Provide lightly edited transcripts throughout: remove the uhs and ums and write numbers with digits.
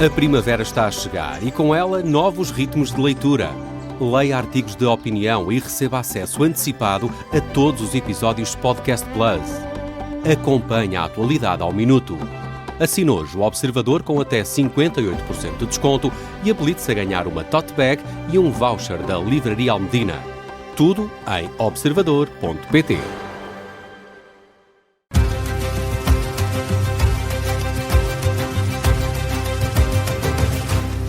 A primavera está a chegar e com ela novos ritmos de leitura. Leia artigos de opinião e receba acesso antecipado a todos os episódios Podcast Plus. Acompanhe a atualidade ao minuto. Assine hoje o Observador com até 58% de desconto e habilite-se a ganhar uma tote bag e um voucher da Livraria Almedina. Tudo em observador.pt.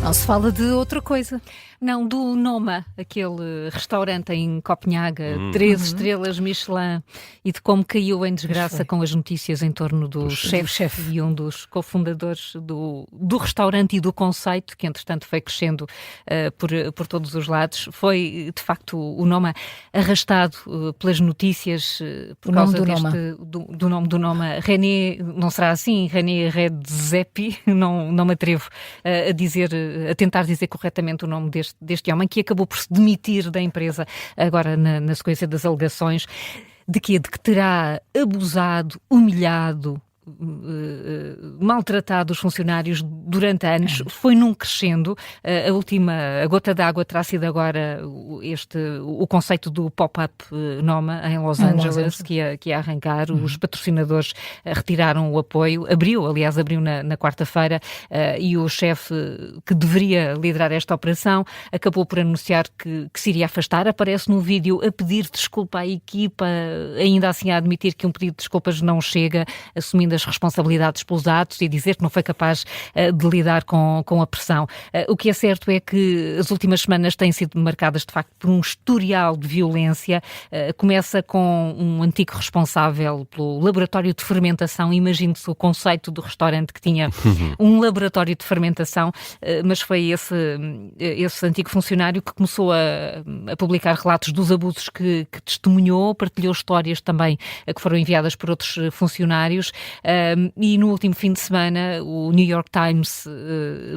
Não se fala de outra coisa. Não, do Noma, aquele restaurante em Copenhaga, 13 estrelas Michelin, e de como caiu em desgraça com as notícias em torno do chefe e um dos cofundadores do restaurante e do conceito, que entretanto foi crescendo por todos os lados. Foi, de facto, o Noma arrastado pelas notícias por causa do nome do Noma. René, não será assim? René Redzepi, não me atrevo a tentar dizer corretamente o nome deste homem, que acabou por se demitir da empresa agora na sequência das alegações de que terá abusado, humilhado, maltratado os funcionários durante anos. Foi num crescendo. A gota d'água terá sido agora o conceito do pop-up Noma em Los Angeles, que ia arrancar. Os patrocinadores retiraram o apoio. Abriu na quarta-feira, e o chefe que deveria liderar esta operação acabou por anunciar que se iria afastar. Aparece no vídeo a pedir desculpa à equipa, ainda assim a admitir que um pedido de desculpas não chega, assumindo as responsabilidades pelos atos e dizer que não foi capaz de lidar com a pressão. O que é certo é que as últimas semanas têm sido marcadas, de facto, por um historial de violência. Começa com um antigo responsável pelo laboratório de fermentação. Imagine-se o conceito do restaurante que tinha um laboratório de fermentação, mas foi esse antigo funcionário que começou a publicar relatos dos abusos que testemunhou, partilhou histórias também que foram enviadas por outros funcionários. E no último fim de semana o New York Times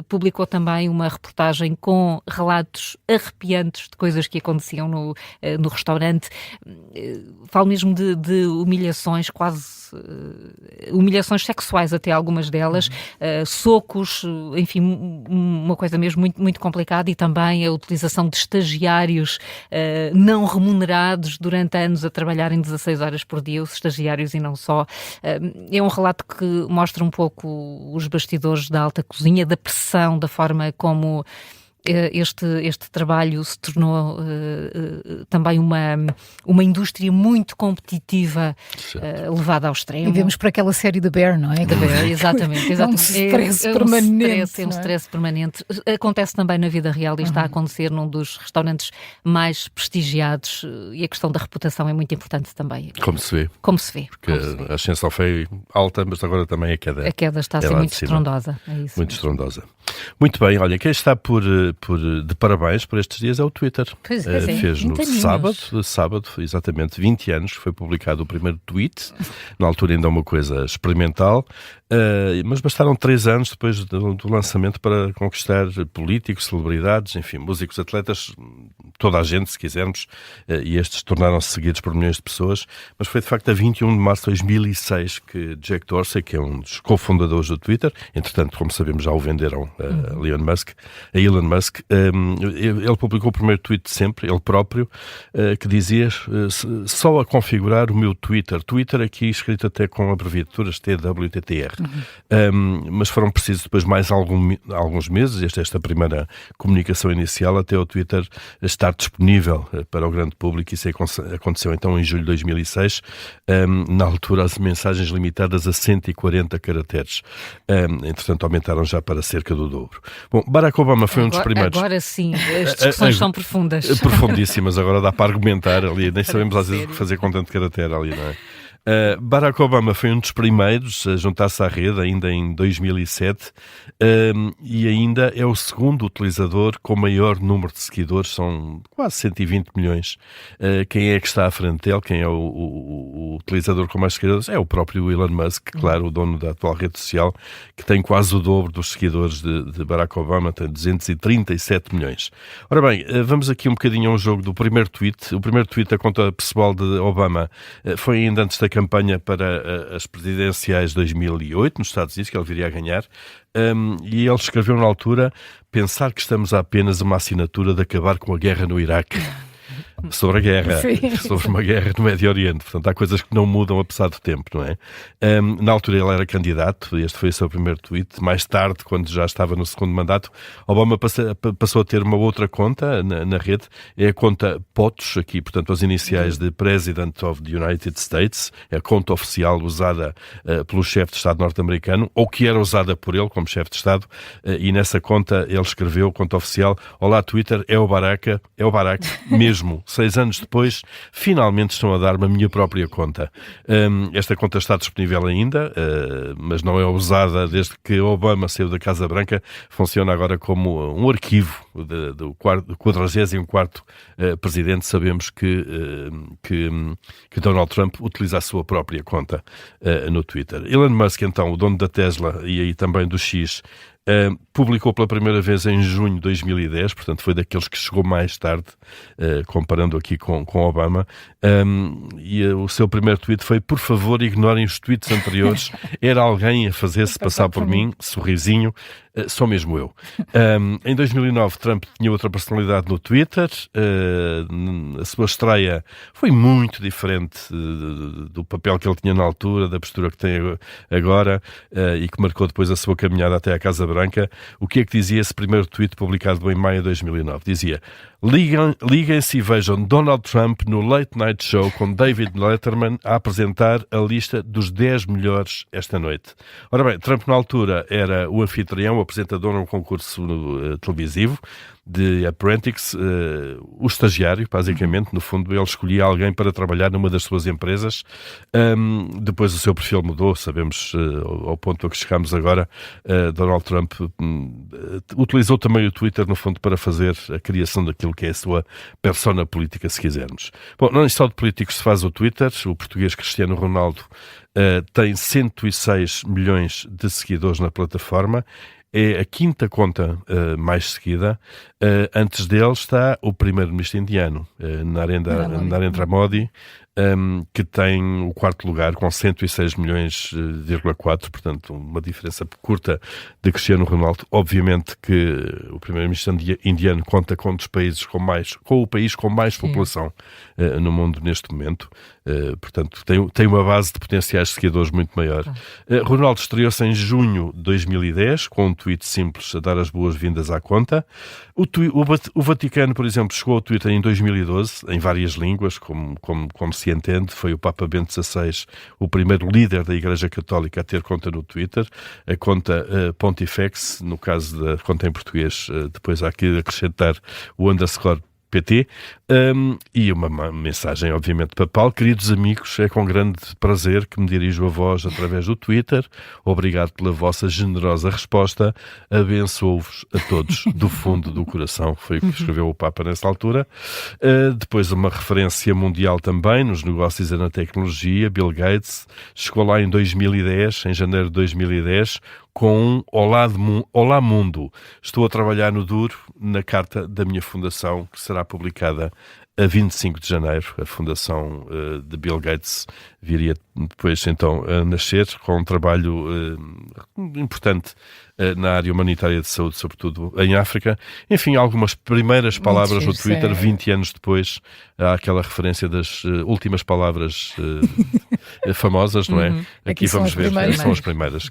publicou também uma reportagem com relatos arrepiantes de coisas que aconteciam no restaurante. Falo mesmo de humilhações, quase humilhações sexuais, até algumas delas, socos, enfim, uma coisa mesmo muito, muito complicada, e também a utilização de estagiários não remunerados durante anos a trabalhar em 16 horas por dia, os estagiários e não só. É um relato que mostra um pouco os bastidores da alta cozinha, da pressão, da forma como este trabalho se tornou também uma indústria muito competitiva, levada ao extremo. E vemos por aquela série The Bear, não é? The Bear, exatamente. É um stress permanente. É um stress permanente. Acontece também na vida real e está a acontecer num dos restaurantes mais prestigiados, e a questão da reputação é muito importante também. Como se vê. Porque a ascensão foi alta, mas agora também a queda. A queda está a ser muito estrondosa. É isso. Muito estrondosa. Muito bem, olha, quem está de parabéns por estes dias é o Twitter. Pois é, fez no sábado, exatamente 20 anos, foi publicado o primeiro tweet, na altura ainda uma coisa experimental, mas bastaram 3 anos depois do lançamento para conquistar políticos, celebridades, enfim, músicos, atletas, toda a gente, se quisermos, e estes tornaram-se seguidos por milhões de pessoas, mas foi de facto a 21 de março de 2006 que Jack Dorsey, que é um dos cofundadores do Twitter, entretanto, como sabemos, já o venderam a Elon Musk, ele publicou o primeiro tweet de sempre, ele próprio, que dizia só a configurar o meu Twitter aqui escrito até com abreviaturas TWTTR. Mas foram precisos depois mais alguns meses, esta primeira comunicação inicial, até o Twitter estar disponível para o grande público. Isso aconteceu então em julho de 2006, na altura as mensagens limitadas a 140 caracteres. Entretanto aumentaram já para cerca do dobro. Bom, Barack Obama foi um dos primeiros. Agora sim, as discussões são profundas. Profundíssimas, agora dá para argumentar ali, nem sabemos às vezes o que fazer com tanto caractere ali, não é? Barack Obama foi um dos primeiros a juntar-se à rede, ainda em 2007, e ainda é o segundo utilizador com maior número de seguidores, são quase 120 milhões. Quem é que está à frente dele? Quem é o utilizador com mais seguidores? É o próprio Elon Musk, claro, o dono da atual rede social, que tem quase o dobro dos seguidores de Barack Obama, tem 237 milhões. Ora bem, vamos aqui um bocadinho a um jogo do primeiro tweet. O primeiro tweet da conta pessoal de Obama foi ainda antes da campanha para as presidenciais de 2008, nos Estados Unidos, que ele viria a ganhar, e ele escreveu na altura: pensar que estamos a apenas uma assinatura de acabar com a guerra no Iraque. Sobre a guerra, sobre uma guerra no Médio Oriente. Portanto, há coisas que não mudam apesar do tempo, não é? Na altura ele era candidato, este foi o seu primeiro tweet. Mais tarde, quando já estava no segundo mandato, Obama passou a ter uma outra conta na rede, é a conta POTUS, aqui, portanto, as iniciais de President of the United States, é a conta oficial usada pelo chefe de Estado norte-americano, ou que era usada por ele como chefe de Estado, e nessa conta ele escreveu, conta oficial: olá Twitter, é o Barack mesmo. 6 anos depois, finalmente estão a dar-me a minha própria conta. Esta conta está disponível ainda, mas não é usada desde que Obama saiu da Casa Branca. Funciona agora como um arquivo do 44º presidente. Sabemos que Donald Trump utiliza a sua própria conta no Twitter. Elon Musk, então, o dono da Tesla e aí também do X, publicou pela primeira vez em junho de 2010, portanto foi daqueles que chegou mais tarde, comparando aqui com Obama, e o seu primeiro tweet foi: por favor, ignorem os tweets anteriores, era alguém a fazer-se passar por mim, sorrisinho, sou mesmo eu. Em 2009, Trump tinha outra personalidade no Twitter, a sua estreia foi muito diferente do papel que ele tinha na altura, da postura que tem agora, e que marcou depois a sua caminhada até à Casa Branca. O que é que dizia esse primeiro tweet publicado em maio de 2009? Dizia: liguem-se e vejam Donald Trump no Late Night Show com David Letterman a apresentar a lista dos 10 melhores esta noite. Ora bem, Trump na altura era o anfitrião, o apresentador num concurso televisivo de Apprentice, o estagiário, basicamente. No fundo, ele escolhia alguém para trabalhar numa das suas empresas. Depois o seu perfil mudou, sabemos, ao ponto a que chegamos agora. Donald Trump utilizou também o Twitter, no fundo, para fazer a criação daquilo que é a sua persona política, se quisermos. Bom, não é só de políticos se faz o Twitter. O português Cristiano Ronaldo tem 106 milhões de seguidores na plataforma. É a quinta conta mais seguida. Antes dele está o primeiro-ministro indiano, Narendra Modi, que tem o quarto lugar com 106 milhões,4, portanto uma diferença curta de Cristiano Ronaldo. Obviamente que o primeiro-ministro indiano conta com um dos países com o país com mais população no mundo neste momento. Portanto, tem uma base de potenciais seguidores muito maior. Ronaldo estreou-se em junho de 2010 com um tweet simples a dar as boas-vindas à conta. O Vaticano, por exemplo, chegou ao Twitter em 2012, em várias línguas, como se entende. Foi o Papa Bento XVI o primeiro líder da Igreja Católica a ter conta no Twitter. A conta Pontifex, no caso da conta em português, depois há que acrescentar o _PT, e uma mensagem, obviamente, papal: queridos amigos, é com grande prazer que me dirijo a vós através do Twitter. Obrigado pela vossa generosa resposta. Abençoo-vos a todos do fundo do coração. Foi o que escreveu o Papa nessa altura. Depois uma referência mundial também nos negócios e na tecnologia. Bill Gates chegou lá em 2010, em janeiro de 2010, com um Olá Mundo. Estou a trabalhar no duro na carta da minha fundação, que será publicada a 25 de janeiro. A fundação de Bill Gates viria depois então a nascer, com um trabalho importante na área humanitária de saúde, sobretudo em África. Enfim, algumas primeiras palavras no Twitter, 20 anos depois. Há aquela referência das últimas palavras famosas, não é? Aqui vamos ver, são as primeiras.